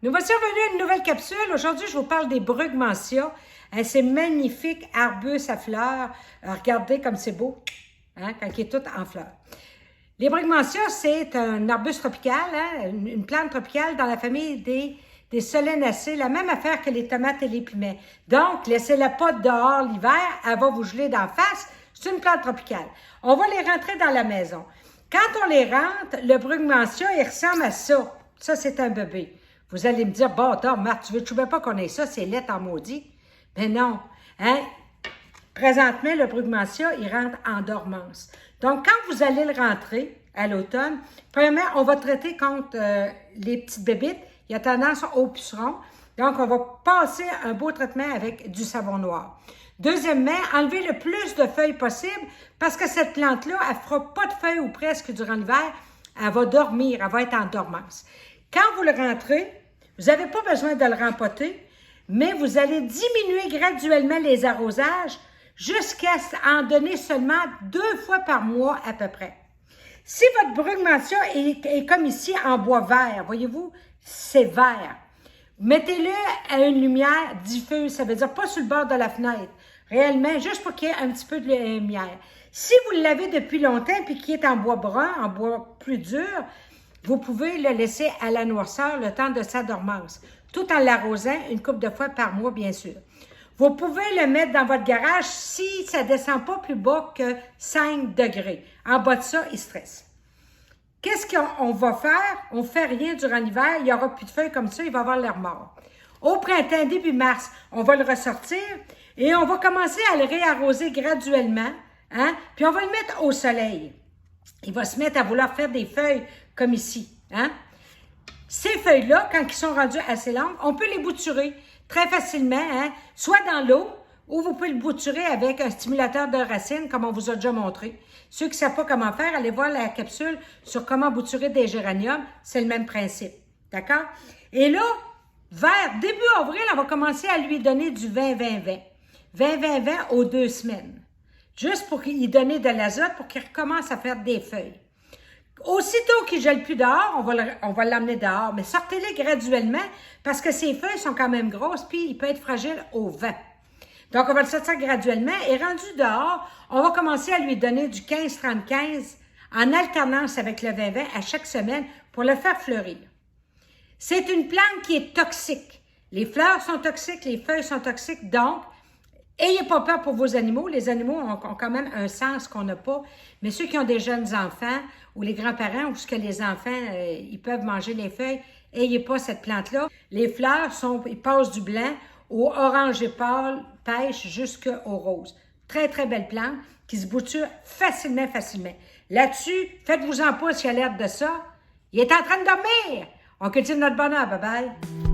Nous voici revenus à une nouvelle capsule. Aujourd'hui, je vous parle des brugmansias. Ces magnifiques arbustes à fleurs. Regardez comme c'est beau, hein, quand il est tout en fleurs. Les brugmansias, c'est un arbuste tropical, hein, une plante tropicale dans la famille des solenacées, la même affaire que les tomates et les piments. Donc, laissez-la pas dehors l'hiver, elle va vous geler d'en face. C'est une plante tropicale. On va les rentrer dans la maison. Quand on les rentre, le brugmansia, il ressemble à ça. Ça, c'est un bébé. Vous allez me dire, bon, attends, Marthe, tu veux pas qu'on ait ça, c'est laid en maudit. Mais non, hein? Présentement, le brugmansia, il rentre en dormance. Donc, quand vous allez le rentrer à l'automne, premièrement, on va traiter contre les petites bébites. Il y a tendance au puceron. Donc, on va passer un beau traitement avec du savon noir. Deuxièmement, enlever le plus de feuilles possible parce que cette plante-là, elle ne fera pas de feuilles ou presque durant l'hiver. Elle va dormir, elle va être en dormance. Quand vous le rentrez, vous n'avez pas besoin de le rempoter, mais vous allez diminuer graduellement les arrosages jusqu'à en donner seulement 2 fois par mois à peu près. Si votre brugmansia est comme ici en bois vert, voyez-vous, c'est vert. Mettez-le à une lumière diffuse, ça veut dire pas sur le bord de la fenêtre, réellement, juste pour qu'il y ait un petit peu de lumière. Si vous l'avez depuis longtemps et qu'il est en bois brun, en bois plus dur, vous pouvez le laisser à la noirceur le temps de sa dormance, tout en l'arrosant une couple de fois par mois, bien sûr. Vous pouvez le mettre dans votre garage si ça ne descend pas plus bas que 5 degrés. En bas de ça, il stresse. Qu'est-ce qu'on va faire? On ne fait rien durant l'hiver, il n'y aura plus de feuilles comme ça, il va avoir l'air mort. Au printemps, début mars, on va le ressortir et on va commencer à le réarroser graduellement, hein? Puis on va le mettre au soleil. Il va se mettre à vouloir faire des feuilles comme ici, hein? Ces feuilles-là, quand ils sont rendus assez longues, on peut les bouturer très facilement, hein? Soit dans l'eau, ou vous pouvez le bouturer avec un stimulateur de racines, comme on vous a déjà montré. Ceux qui ne savent pas comment faire, allez voir la capsule sur comment bouturer des géraniums. C'est le même principe, d'accord? Et là, vers début avril, on va commencer à lui donner du 20-20-20. 20-20-20 aux 2 semaines. Juste pour qu'il donne de l'azote, pour qu'il recommence à faire des feuilles. Aussitôt qu'il ne gèle plus dehors, on va l'amener dehors. Mais sortez-les graduellement parce que ces feuilles sont quand même grosses puis il peut être fragile au vent. Donc, on va le sortir graduellement et rendu dehors, on va commencer à lui donner du 15-30-15 en alternance avec le 20-20 à chaque semaine pour le faire fleurir. C'est une plante qui est toxique. Les fleurs sont toxiques, les feuilles sont toxiques, donc ayez pas peur pour vos animaux. Les animaux ont quand même un sens qu'on n'a pas. Mais ceux qui ont des jeunes enfants ou les grands-parents ou ce que les enfants, ils peuvent manger les feuilles, ayez pas cette plante-là. Les fleurs, ils passent du blanc au orange et pâle, pêche jusqu'au rose. Très, très belle plante qui se bouture facilement. Là-dessus, faites-vous-en pas s'il y a l'air de ça. Il est en train de dormir. On cultive notre bonheur. Bye-bye.